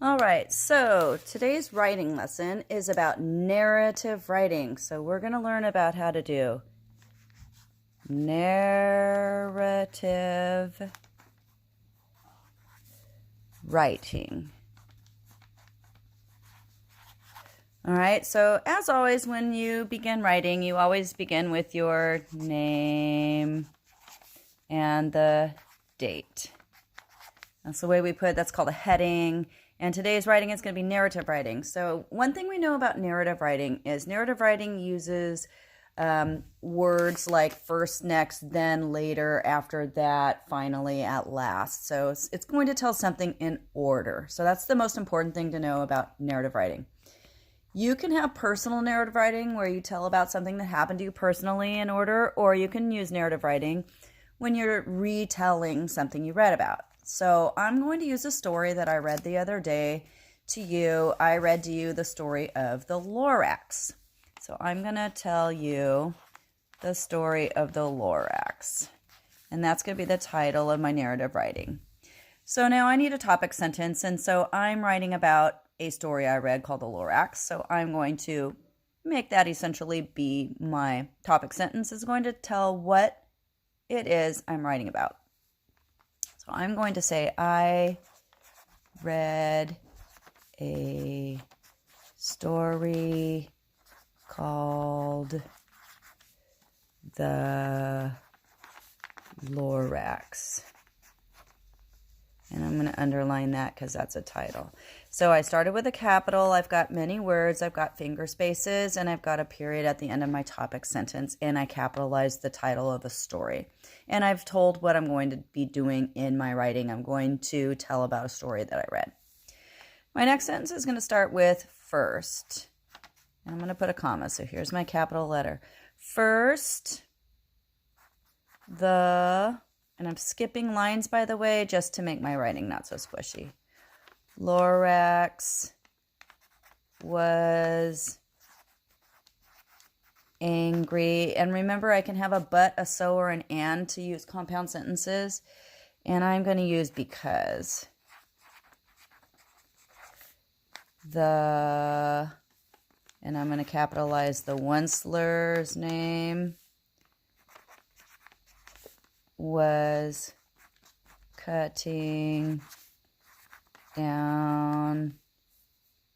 All right, so today's writing lesson is about narrative writing. So we're going to learn about how to do narrative writing. All right, so as always, when you begin writing, you always begin with your name and the date. That's the way we put it. That's called a heading. And today's writing is going to be narrative writing. So one thing we know about narrative writing is narrative writing uses words like first, next, then, later, after that, finally, at last. So it's going to tell something in order. So that's the most important thing to know about narrative writing. You can have personal narrative writing where you tell about something that happened to you personally in order, or you can use narrative writing when you're retelling something you read about. So I'm going to use a story that I read the other day to you. I read to you the story of the Lorax. So I'm going to tell you the story of the Lorax. And that's going to be the title of my narrative writing. So now I need a topic sentence. And so I'm writing about a story I read called the Lorax. So I'm going to make that essentially be my topic sentence. It's going to tell what it is I'm writing about. So I'm going to say, I read a story called The Lorax. And I'm going to underline that because that's a title. So I started with a capital. I've got many words. I've got finger spaces, and I've got a period at the end of my topic sentence, and I capitalized the title of the story. And I've told what I'm going to be doing in my writing. I'm going to tell about a story that I read. My next sentence is going to start with first. And I'm going to put a comma. So here's my capital letter. First, and I'm skipping lines, by the way, just to make my writing not so squishy. Lorax was angry. And remember, I can have a but, a so, or an and to use compound sentences. And I'm going to use because. And I'm going to capitalize the Onceler's name was cutting down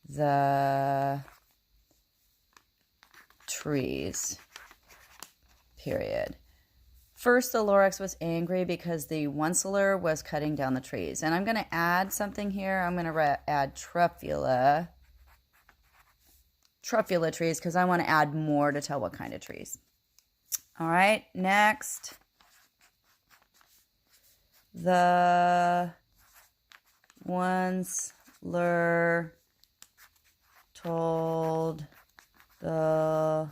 the trees, period. First, the Lorax was angry because the Onceler was cutting down the trees. And I'm going to add something here. I'm going to add truffula trees because I want to add more to tell what kind of trees. All right, next. The Onceler told the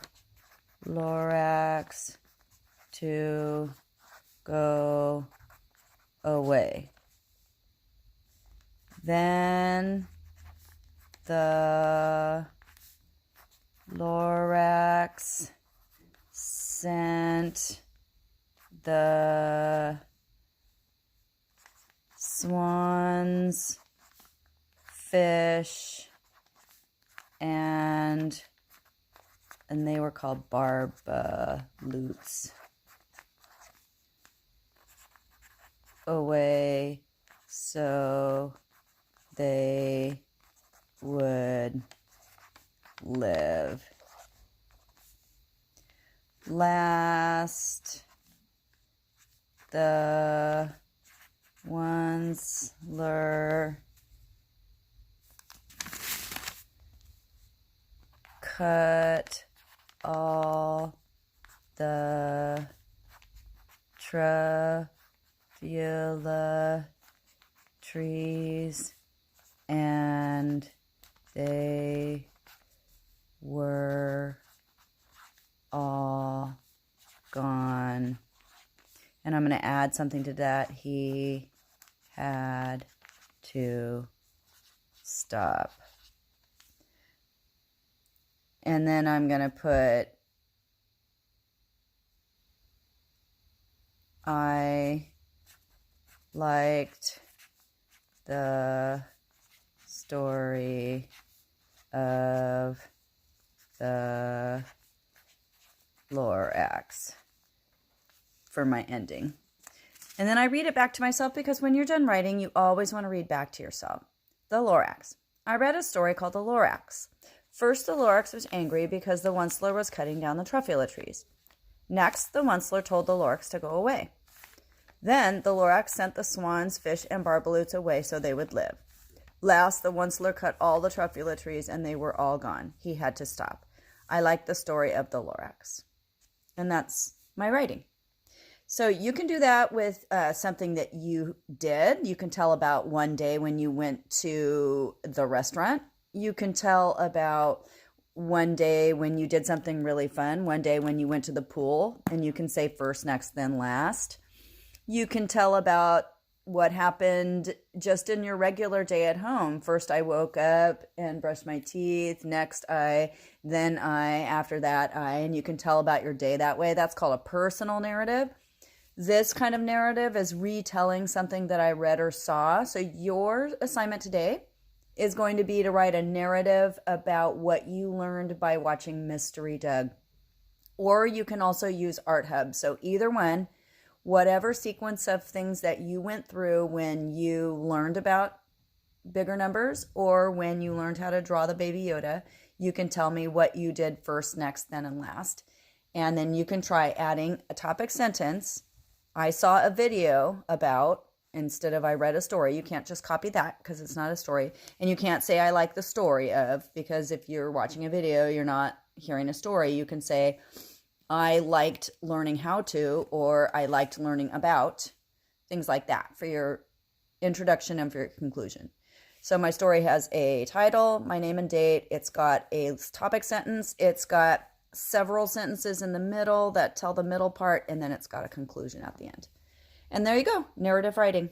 Lorax to go away. Then the Lorax sent the swans, fish, and they were called barbaloots, away so they would live. Last, the Onceler cut all the truffula trees, and they were all gone. And I'm going to add something to that. He had to stop. And then I'm going to put, I liked the story of the Lorax for my ending. And then I read it back to myself because when you're done writing, you always want to read back to yourself. The Lorax. I read a story called The Lorax. First, the Lorax was angry because the Onceler was cutting down the truffula trees. Next, the Onceler told the Lorax to go away. Then, the Lorax sent the swans, fish, and barbaloots away so they would live. Last, the Onceler cut all the truffula trees and they were all gone. He had to stop. I like the story of the Lorax. And that's my writing. So you can do that with something that you did. You can tell about one day when you went to the restaurant. You can tell about one day when you did something really fun. One day when you went to the pool, and you can say first, next, then last. You can tell about what happened just in your regular day at home. First, I woke up and brushed my teeth. Next, then I, after that, and you can tell about your day that way. That's called a personal narrative. This kind of narrative is retelling something that I read or saw. So your assignment today is going to be to write a narrative about what you learned by watching Mystery Doug. Or you can also use ArtHub. So either one, whatever sequence of things that you went through when you learned about bigger numbers or when you learned how to draw the Baby Yoda, you can tell me what you did first, next, then, and last. And then you can try adding a topic sentence. I saw a video about, instead of I read a story. You can't just copy that because it's not a story. And you can't say I like the story of, because if you're watching a video, you're not hearing a story. You can say I liked learning how to, or I liked learning about, things like that for your introduction and for your conclusion. So my story has a title, my name and date. It's got a topic sentence. It's got several sentences in the middle that tell the middle part, and then it's got a conclusion at the end. And there you go, narrative writing.